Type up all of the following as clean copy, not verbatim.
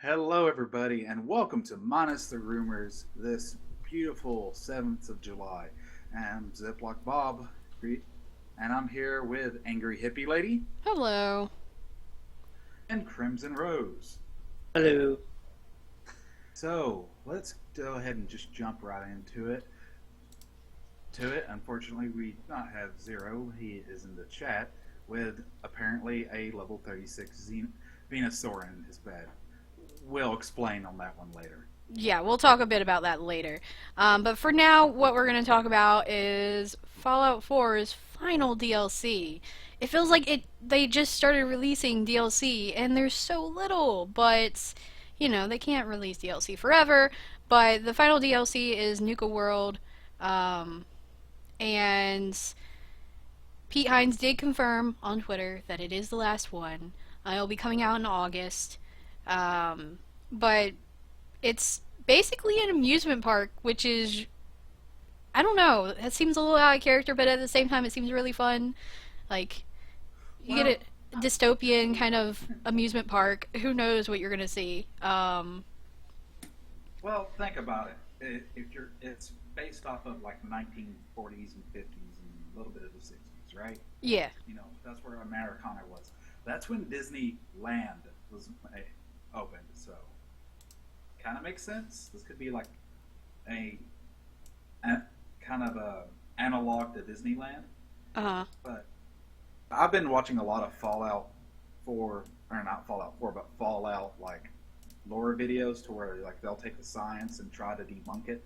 Hello, everybody, and welcome to Minus the Rumors this beautiful 7th of July. I'm Ziploc Bob, and I'm here with Angry Hippie Lady Hello. and Crimson Rose. Hello. So, let's go ahead and just jump right into it. Unfortunately, we do not have Zero. He is in the chat with apparently a level 36 Venusaur in his bed. We'll explain on that one later. Yeah, we'll talk a bit about that later. But for now, what we're going to talk about is Fallout 4's final DLC. It feels like they just started releasing DLC, and there's so little, but, they can't release DLC forever. But the final DLC is Nuka World, and Pete Hines did confirm on Twitter that it is the last one. It'll be coming out in August. But it's basically an amusement park, which is, I don't know, it seems a little out of character, but at the same time it seems really fun. Like, you get a dystopian kind of amusement park. Who knows what you're gonna see? Well, think about it. It's based off of like 1940s and 50s and a little bit of the 60s, right? Yeah. That's where Americana was. That's when Disneyland was opened. So, kind of makes sense. This could be like a kind of a analog to Disneyland. Uh-huh. But I've been watching a lot of Fallout 4, or not Fallout 4, but Fallout like lore videos to where like they'll take the science and try to debunk it.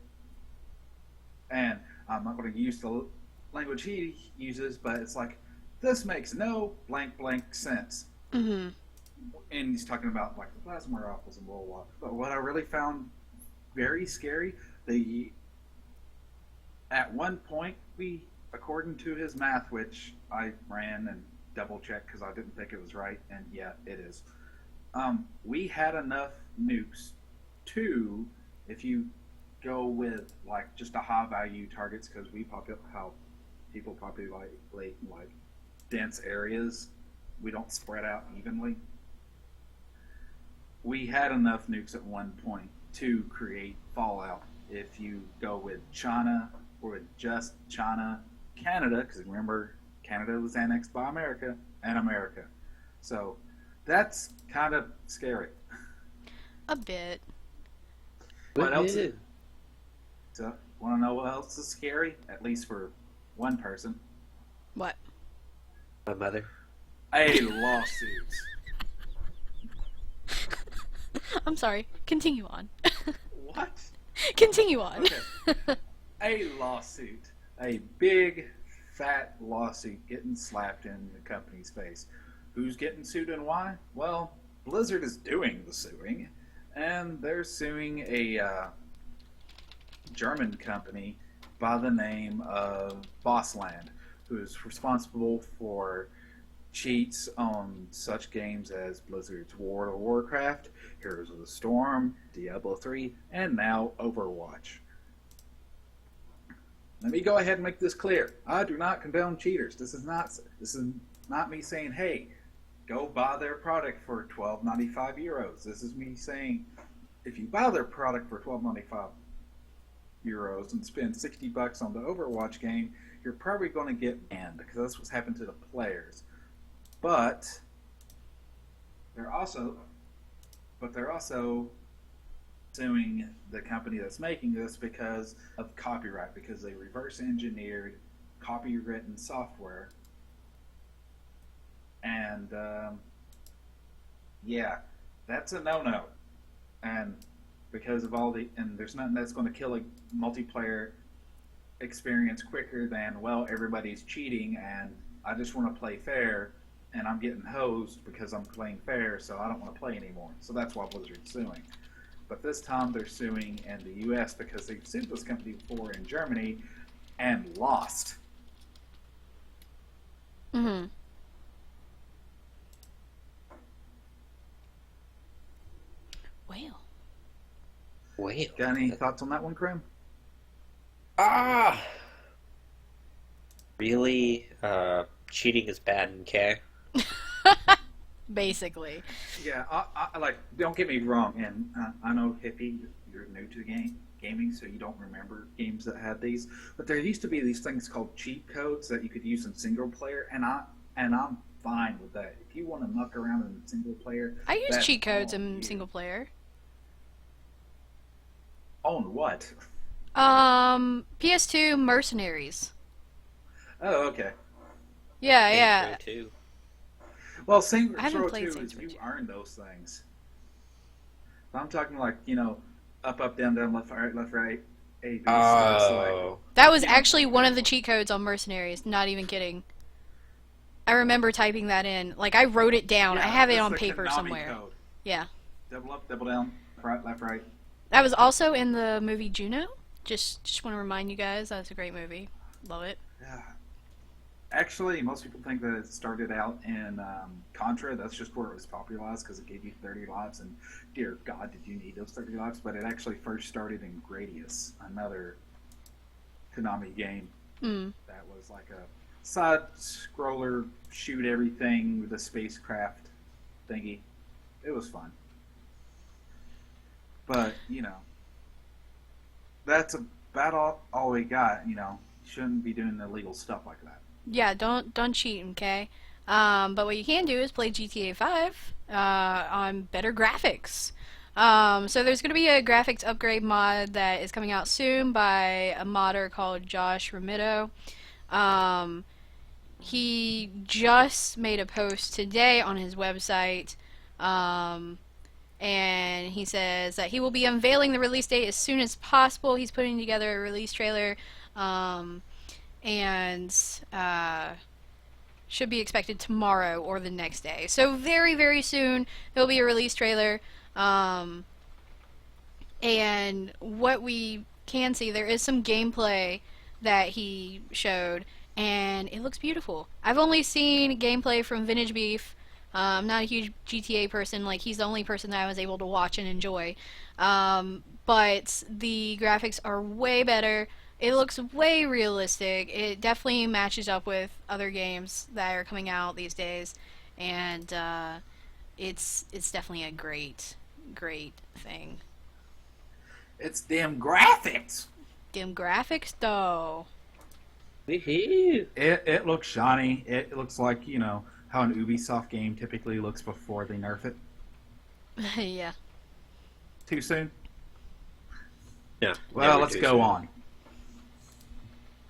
And I'm not going to use the language he uses, but it's like, this makes no blank sense. Mm-hmm. And he's talking about like the plasma rifles and blah blah blah. But what I really found very scary, at one point according to his math, which I ran and double checked because I didn't think it was right, and yeah, it is. We had enough nukes to, if you go with like just a high value targets, because how people populate like dense areas, we don't spread out evenly. We had enough nukes at one point to create Fallout. If you go with China, or with just China, Canada, because remember, Canada was annexed by America, and America. So that's kind of scary. A bit. What else? So, want to know what else is scary? At least for one person. What? My mother. A lawsuit. I'm sorry. Continue on. What? Continue on. Okay. A lawsuit. A big, fat lawsuit getting slapped in the company's face. Who's getting sued and why? Well, Blizzard is doing the suing, and they're suing a German company by the name of Bossland, who is responsible for cheats on such games as Blizzard's World of Warcraft, Heroes of the Storm, Diablo 3, and now Overwatch. Let me go ahead and make this clear. I do not condone cheaters. This is not me saying, hey, go buy their product for €12.95. This is me saying, if you buy their product for €12.95 and spend $60 on the Overwatch game, you're probably going to get banned, because that's what's happened to the players. But they're also suing the company that's making this because of copyright, because they reverse engineered copywritten software. And yeah, that's a no-no. And because of and there's nothing that's going to kill a multiplayer experience quicker than, well, everybody's cheating and I just want to play fair, and I'm getting hosed because I'm playing fair, so I don't want to play anymore. So that's why Blizzard's suing. But this time they're suing in the U.S. because they've sued this company before in Germany and lost. Mm-hmm. Well. Got any thoughts on that one, Krim? Really? Cheating is bad in K? basically. Yeah, I like. Don't get me wrong, and I know hippie, you're new to the gaming, so you don't remember games that had these. But there used to be these things called cheat codes that you could use in single player, and I'm fine with that. If you want to muck around in single player, I use that's cheat codes on in you. single player. On what? PS2 Mercenaries. Oh, okay. Yeah, Saints yeah. Row 2. Well, Saints I haven't Row played 2 Saints is Row you 2. earn those things. But I'm talking like, up, down, down, left, right, A, B, start, select. Oh. That was actually one of the cheat codes on Mercenaries. Not even kidding. I remember typing that in. Like, I wrote it down. I have it that's on the paper Konami somewhere. Code. Yeah. Double up, double down, right, left, right. That was also in the movie Juno. Just want to remind you guys, that's a great movie. Love it. Yeah. Actually, most people think that it started out in Contra. That's just where it was popularized because it gave you 30 lives. And dear God, did you need those 30 lives? But it actually first started in Gradius, another Konami game that was like a side scroller, shoot everything with a spacecraft thingy. It was fun. But, that's about all we got, You shouldn't be doing illegal stuff like that. Yeah, don't cheat, okay? But what you can do is play GTA 5 on better graphics. So there's going to be a graphics upgrade mod that is coming out soon by a modder called Josh Ramito. He just made a post today on his website, and he says that he will be unveiling the release date as soon as possible. He's putting together a release trailer, and should be expected tomorrow or the next day. So very, very soon there'll be a release trailer. And what we can see, there is some gameplay that he showed, and it looks beautiful. I've only seen gameplay from Vintage Beef. I'm not a huge GTA person. Like, he's the only person that I was able to watch and enjoy. But the graphics are way better. It looks way realistic. It definitely matches up with other games that are coming out these days, and it's definitely a great thing. It's them graphics. Them graphics, though. Woohoo! It looks shiny. It looks like, how an Ubisoft game typically looks before they nerf it. Yeah. Too soon? No. Well, let's go on.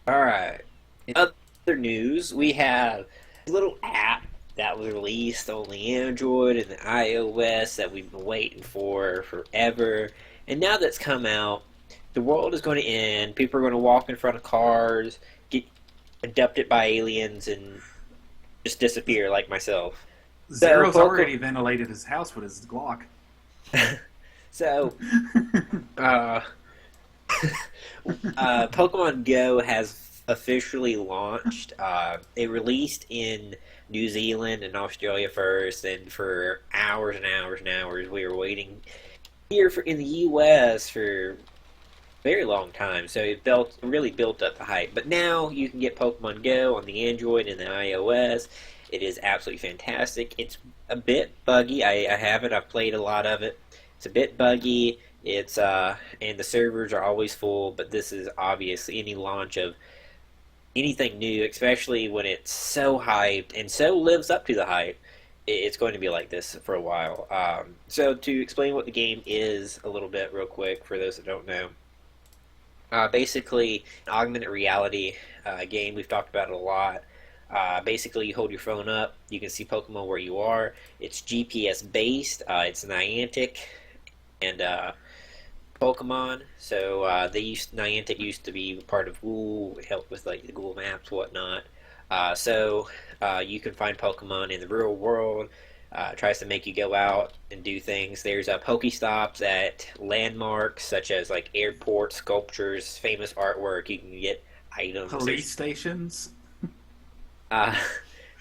Alright. In other news, we have a little app that was released on the Android and the iOS that we've been waiting for forever. And now that's come out, the world is going to end. People are going to walk in front of cars, get abducted by aliens, and just disappear like myself. Zero's already ventilated his house with his Glock. So, Pokemon Go has officially launched. It released in New Zealand and Australia first, and for hours and hours and hours we were waiting here in the U.S. for a very long time. So it really built up the hype. But now you can get Pokemon Go on the Android and the iOS. It is absolutely fantastic. It's a bit buggy. I have it. I've played a lot of it. It's a bit buggy. It's and the servers are always full. But this is obviously any launch of anything new, especially when it's so hyped and so lives up to the hype. It's going to be like this for a while. So to explain what the game is a little bit real quick for those that don't know. Basically, an augmented reality game. We've talked about it a lot. Basically, you hold your phone up. You can see Pokemon where you are. It's GPS based. It's Niantic and Pokemon. So Niantic used to be part of Google, help with like the Google Maps, whatnot. So you can find Pokemon in the real world. Tries to make you go out and do things. There's Pokestops at landmarks such as like airports, sculptures, famous artwork. You can get items. Police stations.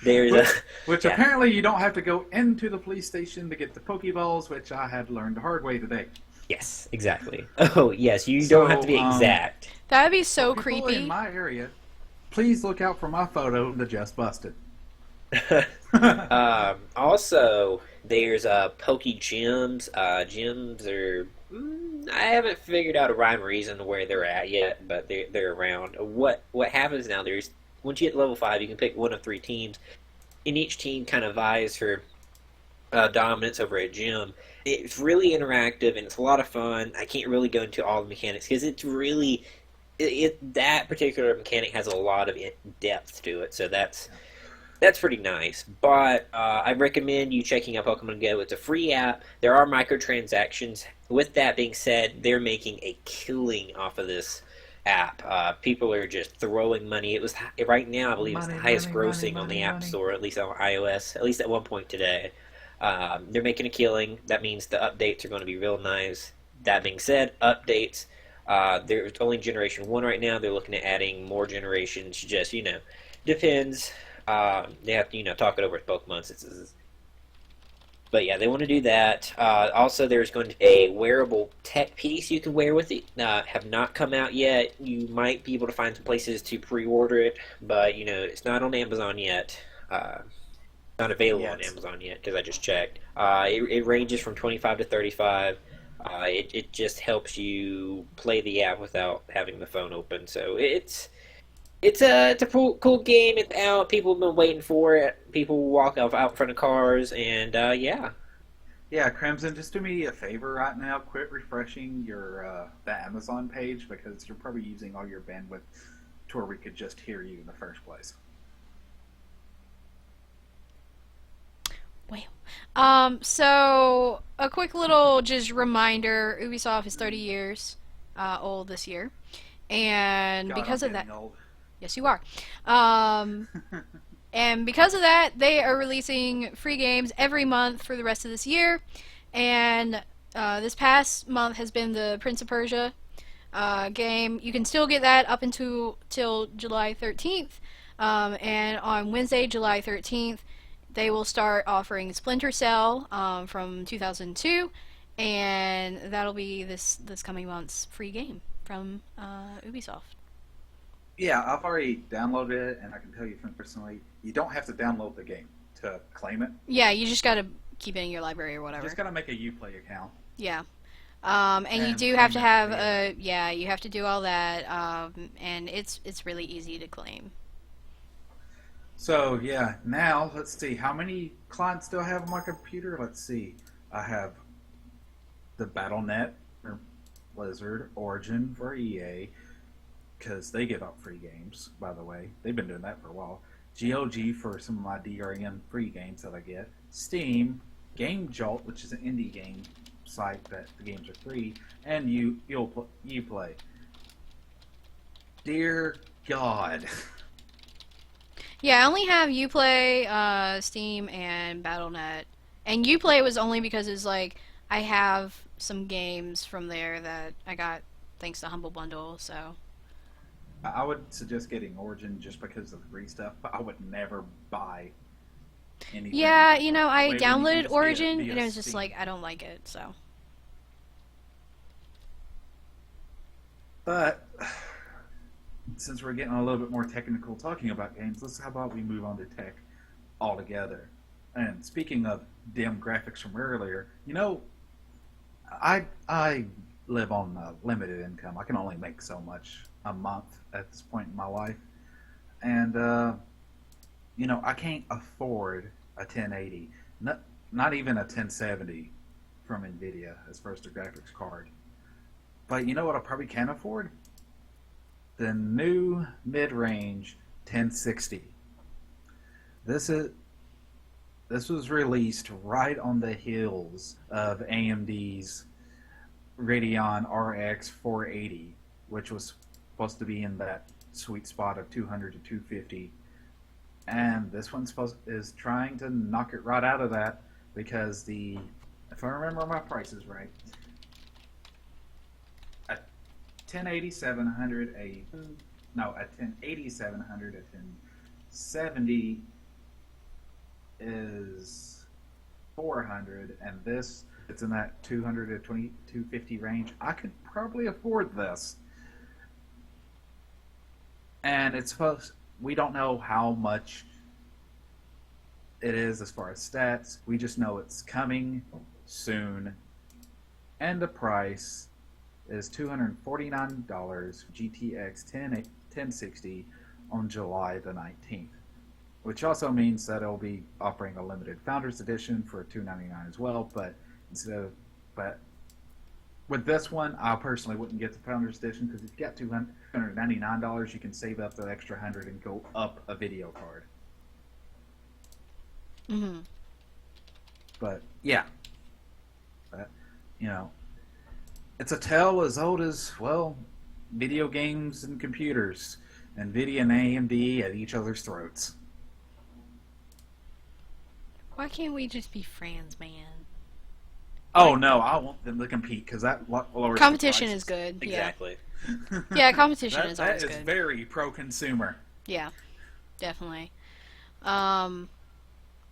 There's which apparently you don't have to go into the police station to get the Pokeballs, which I had learned the hard way today. Yes, exactly. Oh, yes, you don't have to be exact. That would be so People creepy. in my area, please look out for my photo, the Just Busted. Also, there's Poke Gems. Gems are. I haven't figured out a rhyme or reason where they're at yet, but they're around. What happens now? There's once you hit level 5, you can pick one of 3 teams, and each team kind of vies for dominance over a gym. It's really interactive and it's a lot of fun. I can't really go into all the mechanics because it's really that particular mechanic has a lot of depth to it. So that's pretty nice. But I recommend you checking out Pokemon Go. It's a free app. There are microtransactions. With that being said, they're making a killing off of this app. People are just throwing money. It was right now, I believe, it's the highest grossing on the App Store, at least on iOS, at least at one point today. They're making a killing. That means the updates are going to be real nice. That being said, updates. There's only Generation 1 right now. They're looking at adding more generations. Just, depends. They have to, talk it over with Pokemon. But yeah, they want to do that. Also, there's going to be a wearable tech piece you can wear with it. Have not come out yet. You might be able to find some places to pre-order it, but, it's not on Amazon yet. Not available on Amazon yet because I just checked. It ranges from 25 to 35. It just helps you play the app without having the phone open. So it's a cool game. It's out. People have been waiting for it. People walk out in front of cars, and yeah. Yeah, Crimson, just do me a favor right now. Quit refreshing your the Amazon page because you're probably using all your bandwidth to where we could just hear you in the first place. So a quick little just reminder: Ubisoft is 30 years old this year, and God, because I'm of that, getting old. yes, you are. And because of that, they are releasing free games every month for the rest of this year. And this past month has been the Prince of Persia game. You can still get that up until July 13th. And on Wednesday, July 13th, they will start offering Splinter Cell from 2002, and that'll be this coming month's free game from Ubisoft. Yeah, I've already downloaded it, and I can tell you from personally, you don't have to download the game to claim it. Yeah, you just gotta keep it in your library or You whatever. just gotta make a Uplay account. Yeah. And you do have to have you have to do all that, and it's really easy to claim. So yeah, now let's see how many clients do I have on my computer. Let's see, I have the BattleNet for Blizzard, Origin for EA, because they give out free games. By the way, they've been doing that for a while. GOG for some of my DRM free games that I get. Steam, Game Jolt, which is an indie game site that the games are free, and Uplay. Dear God. Yeah, I only have Uplay, Steam, and BattleNet. And Uplay was only because it's like I have some games from there that I got thanks to Humble Bundle. So I would suggest getting Origin just because of the free stuff, but I would never buy anything. yeah, I Wait, downloaded just Origin via and it was just Steam. like I don't like it. So But since we're getting a little bit more technical talking about games, how about we move on to tech altogether? And speaking of dim graphics from earlier, I live on a limited income. I can only make so much a month at this point in my life, and I can't afford a 1080, not even a 1070 from Nvidia as far as the graphics card. But you know what I probably can afford? The new mid-range 1060. This was released right on the heels of AMD's Radeon RX 480, which was supposed to be in that sweet spot of 200 to 250. And this one is trying to knock it right out of that because if I remember my prices right, a 1080 700, a 1080 700, a 1070 is 400, and it's in that 200 to 250 range. I could probably afford this. And we don't know how much it is as far as stats. We just know it's coming soon. And the price is $249 GTX 1060 on July the 19th. Which also means that it'll be offering a limited Founders Edition for $299 as well. But with this one, I personally wouldn't get the Founders Edition because if you got $299, you can save up the extra $100 and go up a video card. Mm-hmm. But yeah, it's a tale as old as video games and computers, NVIDIA and AMD at each other's throats. Why can't we just be friends, man? Oh no, I want them to compete because that lowers competition is good. Exactly. Yeah, yeah, competition is always good. That is very pro-consumer. Yeah, definitely.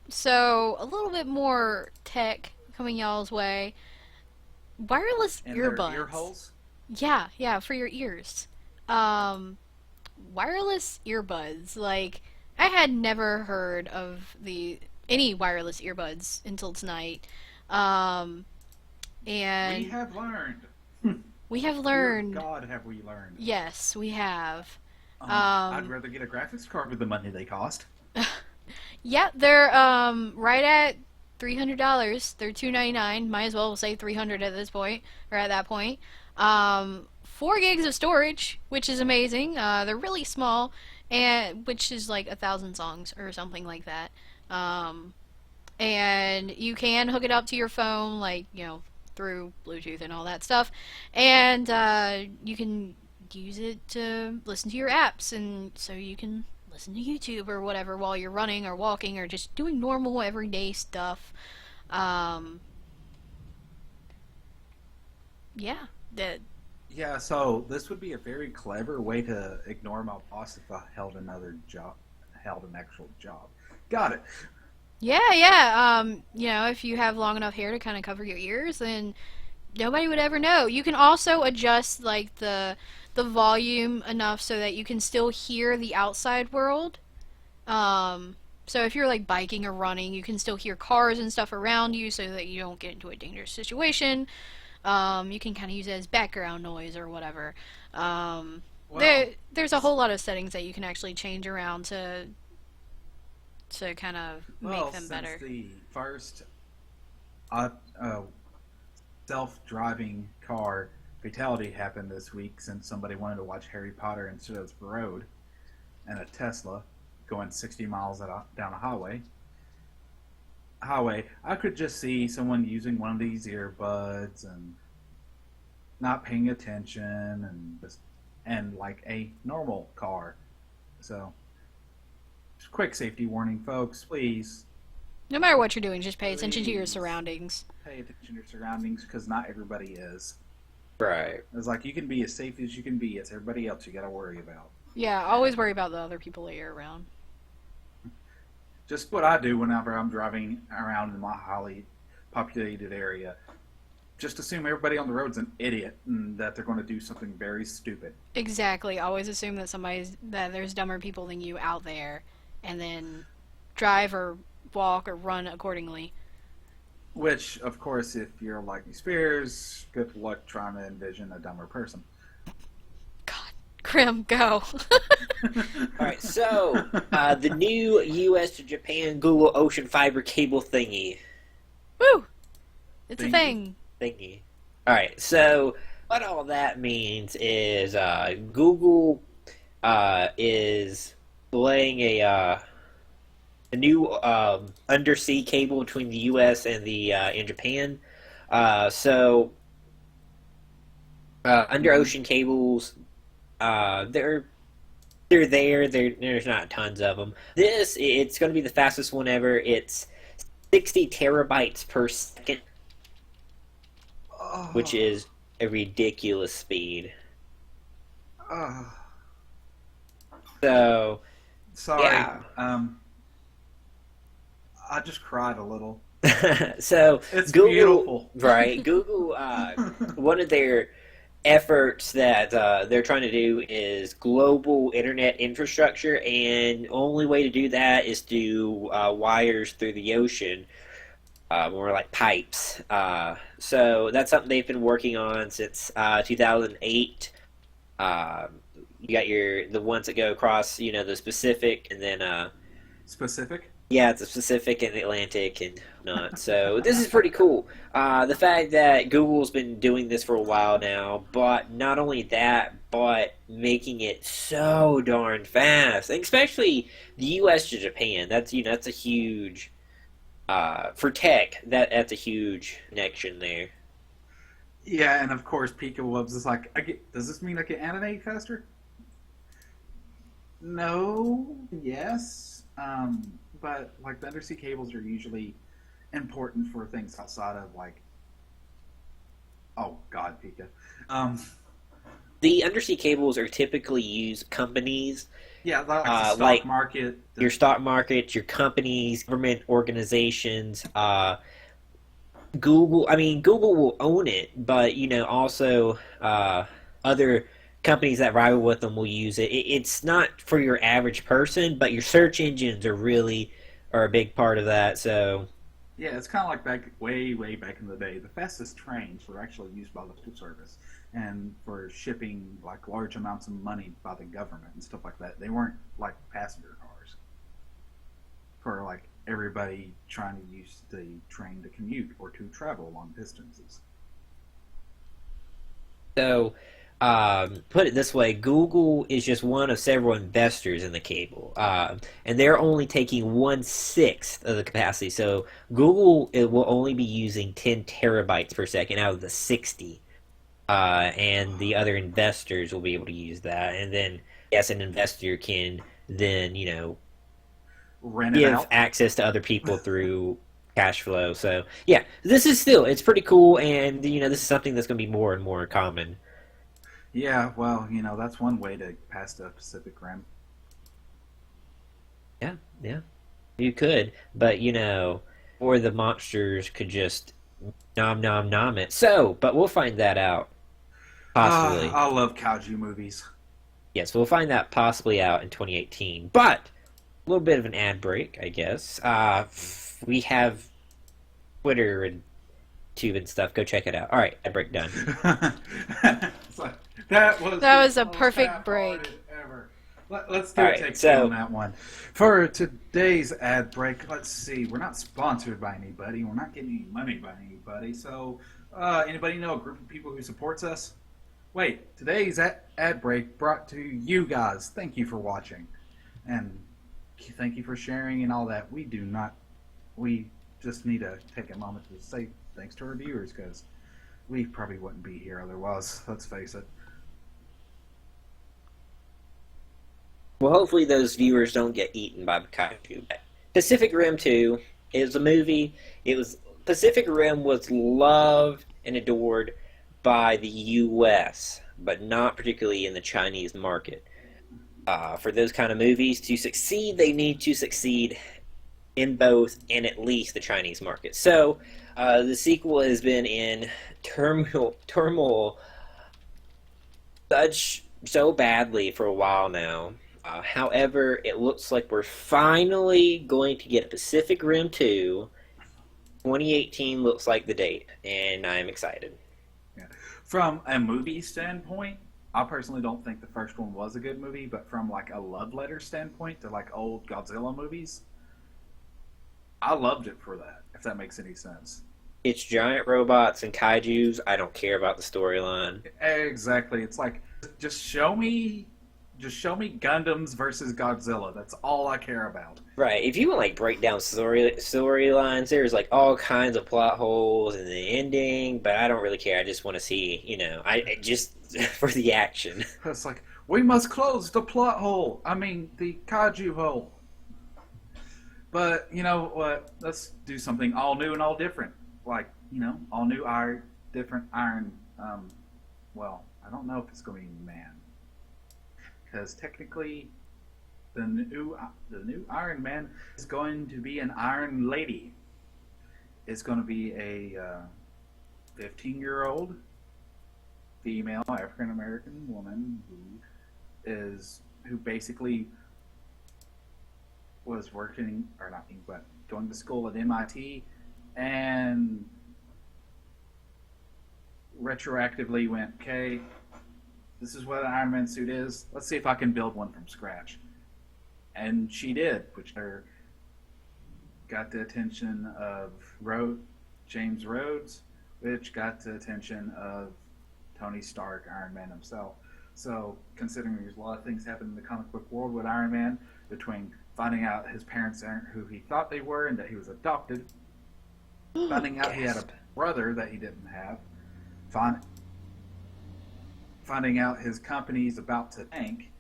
So a little bit more tech coming y'all's way. Wireless earbuds. Ear holes? Yeah, for your ears. Wireless earbuds. Like, I had never heard of any wireless earbuds until tonight. And we have learned. We have learned. Dear God, have we learned? Yes, we have. I'd rather get a graphics card with the money they cost. Yeah, they're right at $300. They're $299. Might as well say $300 at this point, or at that point. 4 gigs of storage, which is amazing. They're really small, and which is like 1,000 songs or something like that. And you can hook it up to your phone, like, through Bluetooth and all that stuff. And you can use it to listen to your apps, and so you can listen to YouTube or whatever while you're running or walking or just doing normal everyday stuff. Yeah. Yeah, so this would be a very clever way to ignore my boss if I held an actual job. Got it. Yeah. If you have long enough hair to kind of cover your ears, then nobody would ever know. You can also adjust like the volume enough so that you can still hear the outside world. So if you're like biking or running, you can still hear cars and stuff around you so that you don't get into a dangerous situation. You can kind of use it as background noise or whatever. There's a whole lot of settings that you can actually change around to kind of make them better. Since the first self-driving car fatality happened this week, since somebody wanted to watch Harry Potter instead of the road, and a Tesla going 60 miles down a highway, I could just see someone using one of these earbuds and not paying attention and like a normal car. So, just quick safety warning, folks, please. No matter what you're doing, just pay attention to your surroundings. Pay attention to your surroundings, because not everybody is. Right. It's like you can be as safe as you can be. It's everybody else you got to worry about. Yeah, always worry about the other people that you're around. Just what I do whenever I'm driving around in my highly populated area. Just assume everybody on the road's an idiot and that they're going to do something very stupid. Exactly. Always assume that there's dumber people than you out there, and then drive or walk or run accordingly. Which, of course, if you're like Spears, good luck trying to envision a dumber person. God, Grim, go. Alright, so, the new US to Japan Google Ocean Fiber cable thingy. Woo! It's a thing. Thingy. Alright, so, what all that means is, Google, is laying a new undersea cable between the U.S. and and Japan. So under ocean cables, they're there. There's not tons of them. It's going to be the fastest one ever. It's 60 terabytes per second, which is a ridiculous speed. So sorry. Yeah. I just cried a little. So it's Google, beautiful, right? Google, one of their efforts that they're trying to do is global internet infrastructure, and only way to do that is through wires through the ocean, more like pipes. So that's something they've been working on since 2008. Uh, you got the ones that go across, the Pacific, and then Specific? yeah, it's the Pacific and the Atlantic and not. So this is pretty cool. The fact that Google's been doing this for a while now, but not only that, but making it so darn fast, especially the U.S. to Japan. That's a huge for tech. That's a huge connection there. Yeah, and of course, Pika Wubs is like, does this mean I can animate faster? No, yes. But like the undersea cables are usually important for things outside of like, oh God, Pika. Um, The undersea cables are typically used companies yeah, like the stock like market. your stock markets, your companies, government organizations. Google. I mean, Google will own it, but also other companies that rival with them will use it. It's not for your average person, but your search engines are a big part of that. So Yeah, it's kind of like way back in the day. The fastest trains were actually used by the postal service and for shipping like large amounts of money by the government and stuff like that. They weren't like passenger cars for like everybody trying to use the train to commute or to travel long distances. So, put it this way: Google is just one of several investors in the cable, and they're only taking 1/6 of the capacity. So, Google it will only be using 10 terabytes per second out of the 60, and the other investors will be able to use that. And then, yes, an investor can then Rent it give out. access to other people through cash flow. So, yeah, it's pretty cool, and this is something that's going to be more and more common. Yeah, well, that's one way to pass the Pacific Rim. Yeah, yeah, you could, but or the monsters could just nom nom nom it. So, but we'll find that out Ah, possibly. I love kaiju movies. Yes, we'll find that possibly out in 2018. But a little bit of an ad break, I guess. We have Twitter and Tube and stuff. Go check it out. All right, ad break done. It's like, that was That the was a most perfect half-hearted break. ever. Let's do All a right, take two so on that one. For today's ad break, let's see. We're not sponsored by anybody. We're not getting any money by anybody. So, anybody know a group of people who supports us? Wait, today's ad break brought to you guys. Thank you for watching, and thank you for sharing and all that. We do not. We just need to take a moment to say thanks to our viewers because we probably wouldn't be here otherwise. Let's face it. well, hopefully those viewers don't get eaten by kaiju. Pacific Rim 2 is a movie. It was Pacific Rim was loved and adored by the U.S., but not particularly in the Chinese market. For those kind of movies to succeed, they need to succeed in both and at least the Chinese market. So the sequel has been in turmoil such so badly for a while now. However, it looks like we're finally going to get Pacific Rim 2. 2018 looks like the date, and I'm excited. Yeah. From a movie standpoint, I personally don't think the first one was a good movie, but from like a love letter standpoint to like old Godzilla movies, I loved it for that. If that makes any sense. It's giant robots and kaijus. I don't care about the storyline. Exactly. It's like just show me, Gundams versus Godzilla. That's all I care about. Right. If you want like break down storylines, there's like all kinds of plot holes in the ending, but I don't really care. I just want to see, I just for the action. It's like we must close the plot hole. I mean the kaiju hole. But you know what? Let's do something all new and all different. Like all new iron, different iron. Well, I don't know if it's going to be man, because technically, the new Iron Man is going to be an Iron Lady. It's going to be a 15-year-old female African American woman who basically was working, or not, but going to school at MIT, and retroactively went, okay, this is what an Iron Man suit is. Let's see if I can build one from scratch. And she did, which got the attention of James Rhodes, which got the attention of Tony Stark, Iron Man himself. So, considering there's a lot of things happen in the comic book world with Iron Man, between finding out his parents aren't who he thought they were and that he was adopted, finding out he had a brother that he didn't have, finding out his company's about to tank,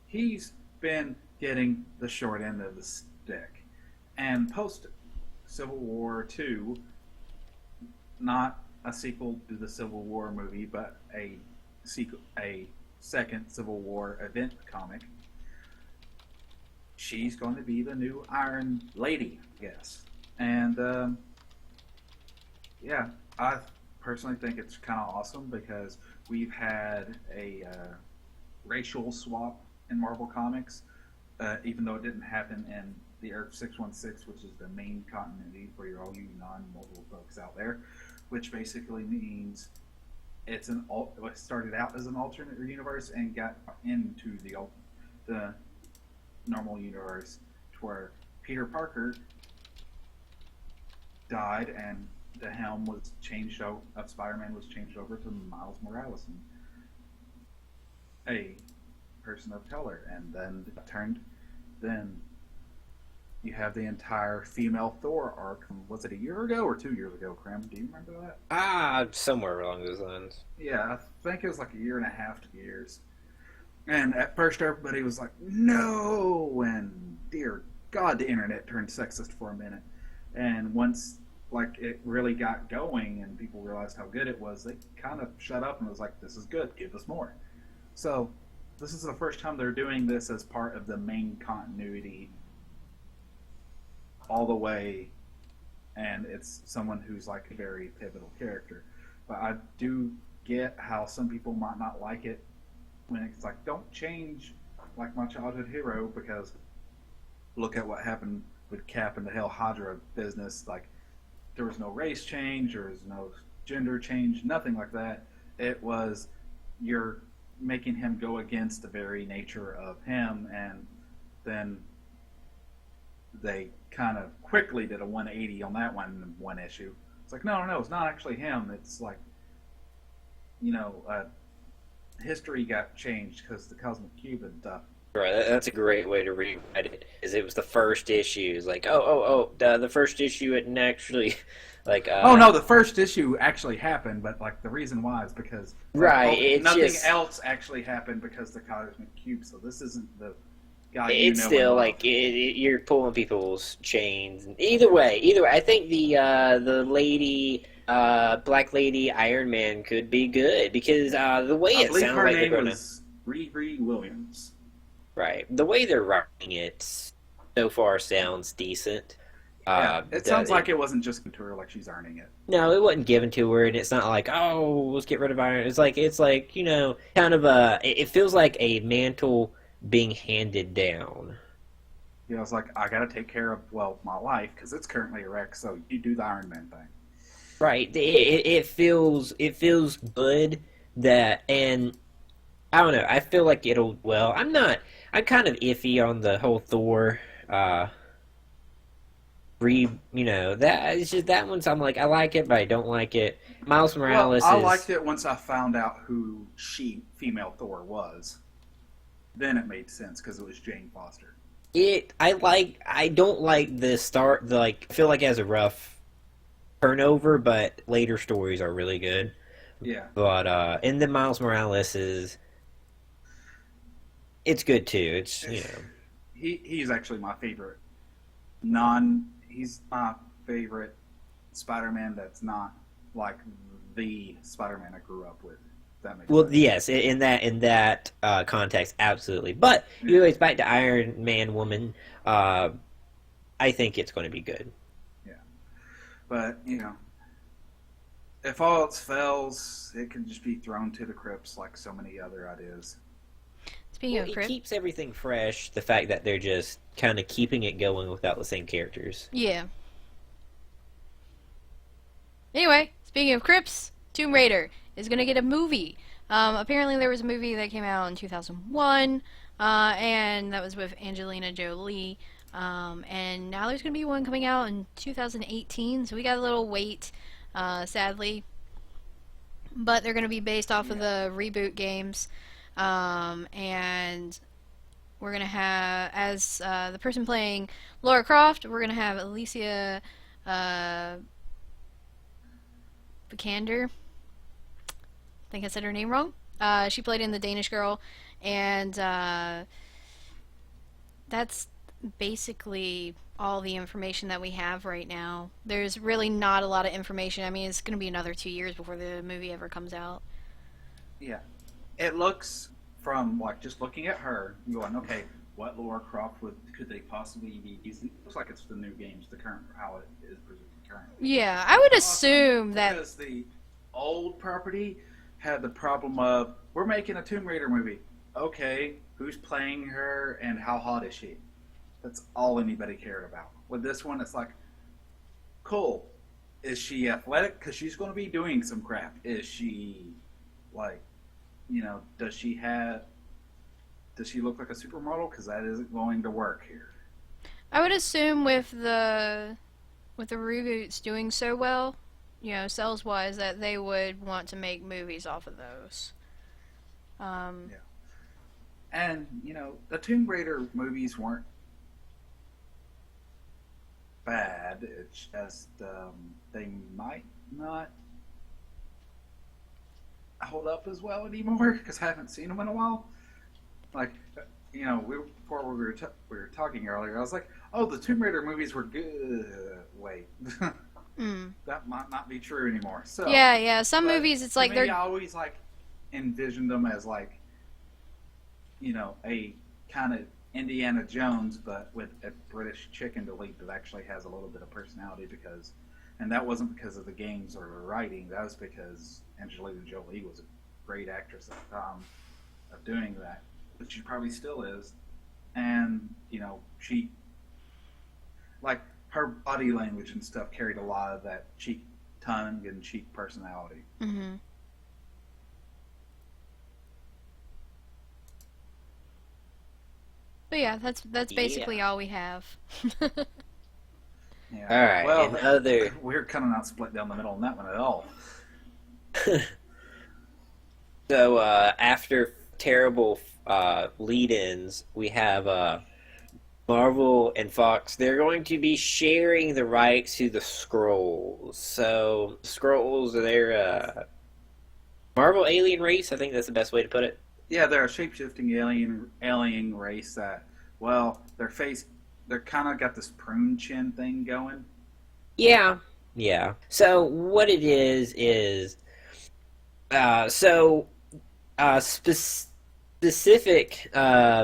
he's been getting the short end of the stick. And post Civil War II, not a sequel to the Civil War movie, but a second Civil War event comic, she's going to be the new Iron Lady, I guess. And yeah, I personally think it's kind of awesome because we've had a racial swap in Marvel Comics, even though it didn't happen in the Earth 616, which is the main continuity for all you non-mobile folks out there, which basically means it started out as an alternate universe and got into the normal universe, to where Peter Parker died and the helm was changed out of Spider-Man was changed over to Miles Morales, a person of color, and then you have the entire female Thor arc. Was it a year ago or 2 years ago, Cram? Do you remember that? Somewhere along those lines. Yeah, I think it was like a year and a half, 2 years. And at first everybody was like, no! And dear God, the internet turned sexist for a minute. And once it really got going and people realized how good it was, they kind of shut up and was like, this is good, give us more. So this is the first time they're doing this as part of the main continuity all the way, and it's someone who's like a very pivotal character. But I do get how some people might not like it when it's like, don't change like my childhood hero, because look at what happened with Cap and the Hell Hydra business. Like, there was no race change, there was no gender change, nothing like that. It was, you're making him go against the very nature of him, and then they kind of quickly did a 180 on that one issue. It's like, no, it's not actually him. It's like, history got changed because the Cosmic Cube and stuff. Right, that's a great way to rewrite it. Is it was the first issue? It's like, the first issue didn't actually, like. Oh no, the first issue actually happened, but like the reason why is because nothing else actually happened because the Cosmic Cube. So this isn't the guy. It's still like you're pulling people's chains. Either way, I think the lady. Black Lady Iron Man could be good because the way it sounds like they're gonna. Riri Williams. Right, the way they're writing it so far sounds decent. Yeah, it sounds like it wasn't just given to her, like she's earning it. No, it wasn't given to her, and it's not like, oh, let's get rid of Iron. It's like kind of it feels like a mantle being handed down. Yeah, it's like, I gotta take care of my life because it's currently a wreck. So you do the Iron Man thing. Right. It feels good that, and I don't know. I feel like it'll. Well, I'm kind of iffy on the whole Thor. That it's just that one's. I'm like, I like it, but I don't like it. Miles Morales. I liked it once I found out who female Thor was. Then it made sense because it was Jane Foster. I don't like the start. I feel like it has a rough turnover, but later stories are really good. Yeah. But and then Miles Morales it's good too. It's he's actually my favorite. He's my favorite Spider-Man that's not like the Spider-Man I grew up with. That makes sense. Yes, in that context, absolutely. But anyways, back to Iron Man Woman. I think it's going to be good. Yeah, but if all else fails, it can just be thrown to the crypts like so many other ideas. Speaking Well, of it crypt, keeps everything fresh. The fact that they're just kind of keeping it going without the same characters. yeah. Anyway, speaking of crypts, Tomb Raider is gonna get a movie. Apparently, there was a movie that came out in 2001, and that was with Angelina Jolie. And now there's gonna be one coming out in 2018, so we got a little wait, sadly. But they're gonna be based off of the reboot games, and we're gonna have as the person playing Lara Croft, we're gonna have Alicia Vikander. I think I said her name wrong. She played in The Danish Girl, and that's basically all the information that we have right now. There's really not a lot of information. I mean, it's going to be another 2 years before the movie ever comes out. Yeah, it looks from like just looking at her, going, okay, what Lara Croft could they possibly be using? It looks like it's the new games, the current how it is presented currently. Yeah, I would assume that because the old property had the problem of we're making a Tomb Raider movie. Okay, who's playing her and how hot is she? That's all anybody cared about. With this one, it's like, cool. Is she athletic? Because she's going to be doing some crap. Is she, like, does she look like a supermodel? Because that isn't going to work here. I would assume with the reboots doing so well, sales wise, that they would want to make movies off of those. Yeah. And, the Tomb Raider movies weren't bad. It's just they might not hold up as well anymore because I haven't seen them in a while. Like, before we were talking earlier, I was like, oh, the Tomb Raider movies were good. Wait. That might not be true anymore. So yeah. Some movies, it's like they're. I always envisioned them as a kind of Indiana Jones, but with a British chick in the lead that actually has a little bit of personality. And that wasn't because of the games or the writing. That was because Angelina Jolie was a great actress at the time of doing that, but she probably still is. And she her body language and stuff carried a lot of that tongue-in-cheek personality. Mm-hmm. But yeah, that's basically all we have. Yeah. All right. Well, we're kind of not split down the middle on that one at all. So after terrible lead-ins, we have Marvel and Fox. They're going to be sharing the rights to the Skrulls. So Skrulls, they're Marvel alien race. I think that's the best way to put it. Yeah, they're a shape-shifting alien race that, they're kind of got this prune chin thing going. Yeah. So what it is specific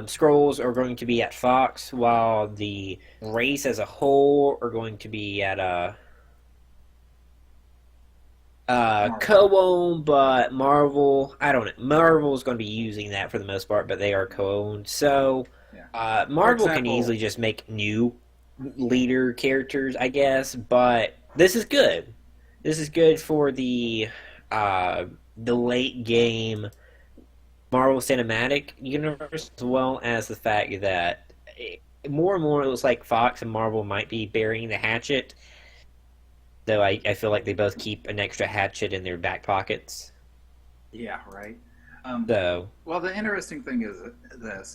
scrolls are going to be at Fox, while the race as a whole are going to be at co-owned, but Marvel, I don't know. Marvel is going to be using that for the most part, but they are co-owned. So Marvel can easily just make new leader characters, I guess. But this is good. This is good for the late game Marvel Cinematic Universe, as well as the fact that more and more it looks like Fox and Marvel might be burying the hatchet. Though I feel like they both keep an extra hatchet in their back pockets. Yeah, right. Well, the interesting thing is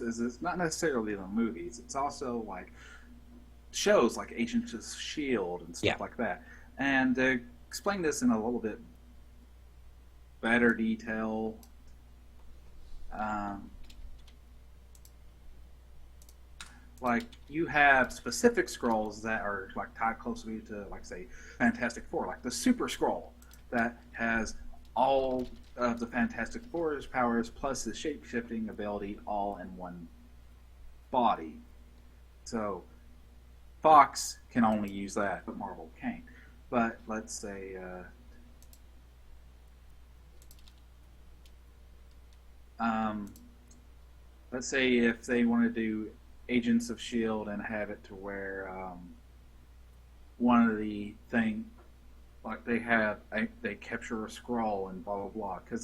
it's not necessarily the movies. It's also shows like Agents of S.H.I.E.L.D. and stuff like that. And to explain this in a little bit better detail, you have specific scrolls that are tied closely to say Fantastic Four, like the Super Scroll that has all of the Fantastic Four's powers plus the shape-shifting ability all in one body. So Fox can only use that, but Marvel can't. But let's say Um, let's say if they want to do Agents of Shield and have it to where one of the thing, like they capture a scroll and blah blah blah, because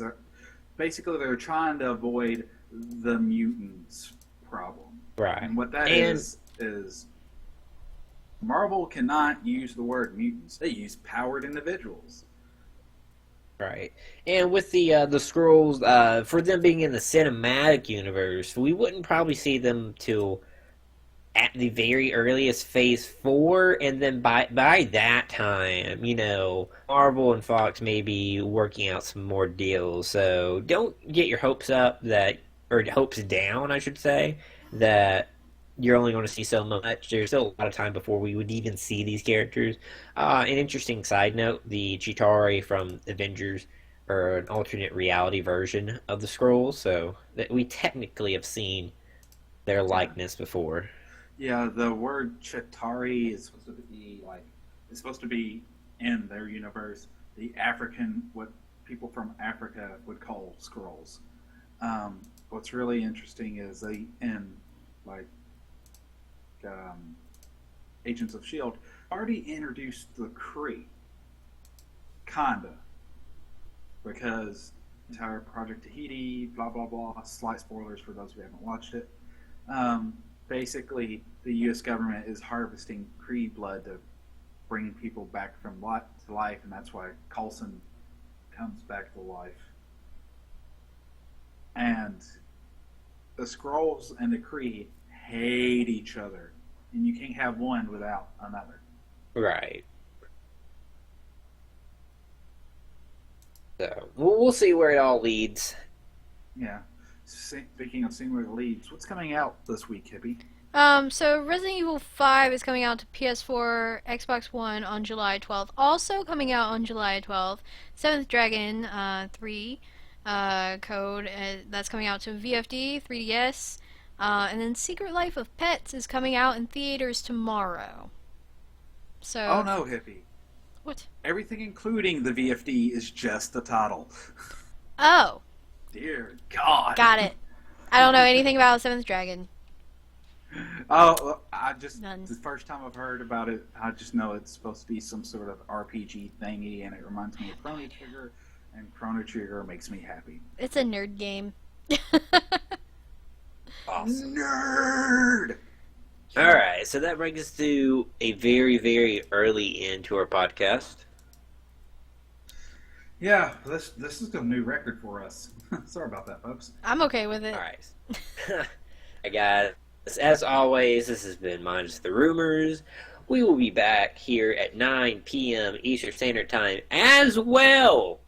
they're trying to avoid the mutants problem. Right. And what that is Marvel cannot use the word mutants. They use powered individuals. Right. And with the Skrulls, for them being in the cinematic universe, we wouldn't probably see them till at the very earliest Phase 4, and then by that time, Marvel and Fox may be working out some more deals. So don't get your hopes up or hopes down, I should say, that you're only going to see so much. There's still a lot of time before we would even see these characters. An interesting side note, the Chitauri from Avengers are an alternate reality version of the Skrulls, so that we technically have seen their likeness before. Yeah, the word Chitauri is supposed to be in their universe, what people from Africa would call Skrulls. What's really interesting is Agents of Shield already introduced the Kree, kinda, because entire Project Tahiti, blah blah blah. Slight spoilers for those who haven't watched it. Basically, the U.S. government is harvesting Kree blood to bring people back from to life, and that's why Coulson comes back to life. And the Skrulls and the Kree hate each other, and you can't have one without another. Right. So we'll see where it all leads. Yeah. Speaking of seeing where it leads, what's coming out this week, Hippie? So Resident Evil 5 is coming out to PS4, Xbox One on July 12th. Also coming out on July 12th, Seventh Dragon 3 code that's coming out to VFD, 3DS, and then Secret Life of Pets is coming out in theaters tomorrow. So. Oh no, Hippie. What? Everything including the VFD is just the title. Oh. Dear God. Got it. I don't know anything about Seventh Dragon. Oh, None. The first time I've heard about it, I just know it's supposed to be some sort of RPG thingy, and it reminds me of Chrono Trigger, and Chrono Trigger makes me happy. It's a nerd game. Awesome. Nerd! Alright, so that brings us to a very, very early end to our podcast. Yeah, this is a new record for us. Sorry about that, folks. I'm okay with it. Alright. I got it. As always, this has been MinusTheRumors. We will be back here at 9 p.m. Eastern Standard Time, as well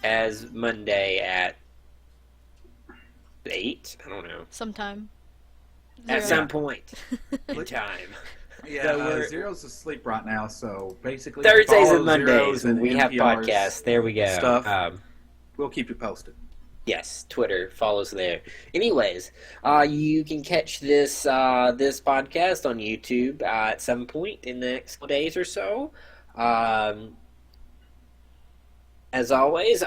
as Monday at 8? I don't know. Sometime. At some point in time. Yeah, Zero's asleep right now, so basically Thursdays and Mondays Zeros when and we have NPRs podcasts. There we go. Stuff. We'll keep you posted. Yes, Twitter follows there. Anyways, you can catch this this podcast on YouTube at some point in the next couple days or so. As always,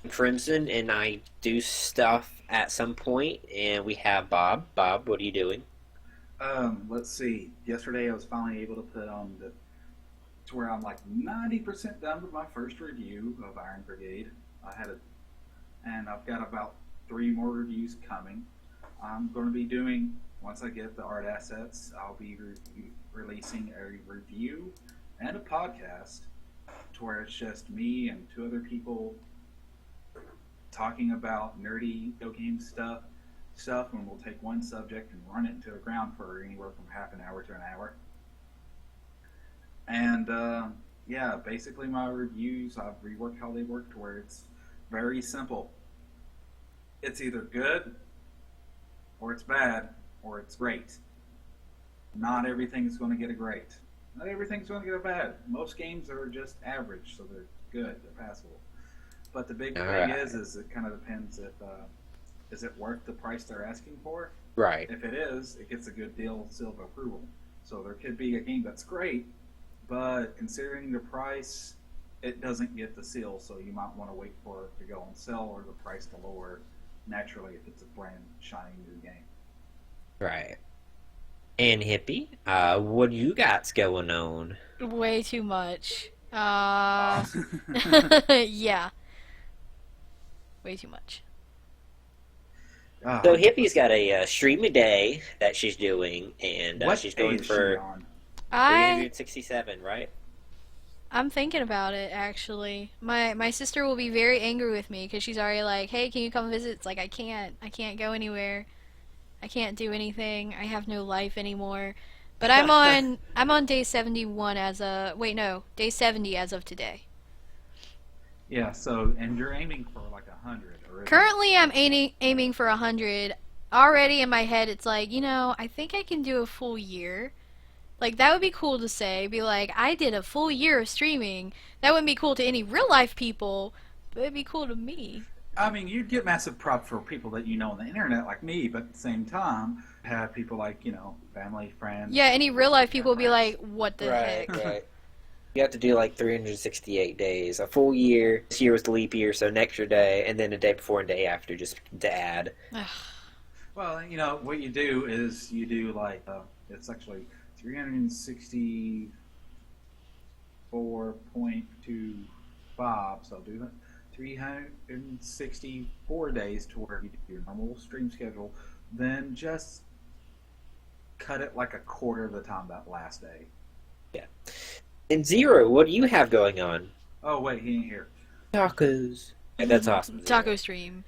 Crimson and I do stuff at some point, and we have Bob. Bob, what are you doing? Let's see. Yesterday I was finally able to put on to where I'm like 90% done with my first review of Iron Brigade. And I've got about 3 more reviews coming. I'm going to be doing, once I get the art assets, I'll be releasing a review and a podcast to where it's just me and 2 other people talking about nerdy video game stuff, and we'll take one subject and run it into the ground for anywhere from half an hour to an hour. And yeah, basically my reviews, I've reworked how they work to where it's very simple. It's either good, or it's bad, or it's great. Not everything is going to get a great. Not everything's going to get a bad. Most games are just average, so they're good, they're passable. But the big thing is it kind of depends if is it worth the price they're asking for? Right. If it is, it gets a good deal of seal of approval. So there could be a game that's great, but considering the price, it doesn't get the seal, so you might want to wait for it to go on sale or the price to lower naturally if it's a brand shiny new game. Right. And Hippie, what you got going on? Way too much. Awesome. Yeah. Way too much. So Hippie's got a stream a day that she's doing, and what she's day going is for she on? 367, right? I'm thinking about it actually. My sister will be very angry with me because she's already like, "Hey, can you come visit?" It's like I can't go anywhere. I can't do anything. I have no life anymore. But I'm on day 71 day 70 as of today. Yeah, so, and you're aiming for like 100. Currently, I'm aiming for 100. Already in my head, it's like, I think I can do a full year. Like, that would be cool to say. Be like, I did a full year of streaming. That wouldn't be cool to any real life people, but it'd be cool to me. I mean, you'd get massive props for people that you know on the internet like me, but at the same time, have people like, family, friends. Yeah, any real life people would be like, what the heck? Right. You have to do like 368 days, a full year. This year was the leap year, so an extra day, and then a day before and day after, just to add. Well, what you do is you do like, it's actually 364.25, so do that. 364 days to where you do your normal stream schedule, then just cut it like a quarter of the time that last day. Yeah. And Zero, what do you have going on? Oh, wait, he ain't here. Tacos. Yeah, that's awesome. Zero. Taco stream.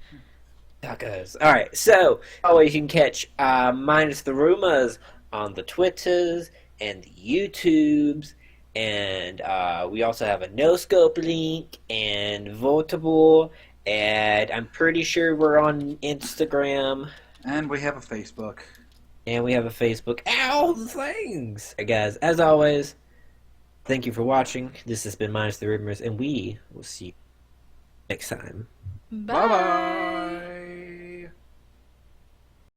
Tacos. Alright, so always you can catch MinusTheRumors on the Twitters and the YouTubes. And we also have a NoScope link and Votable. And I'm pretty sure we're on Instagram. And we have a Facebook. And we have a Facebook. All the things! Hey guys, as always, thank you for watching. This has been MinusTheRumors, and we will see you next time. Bye. Bye-bye.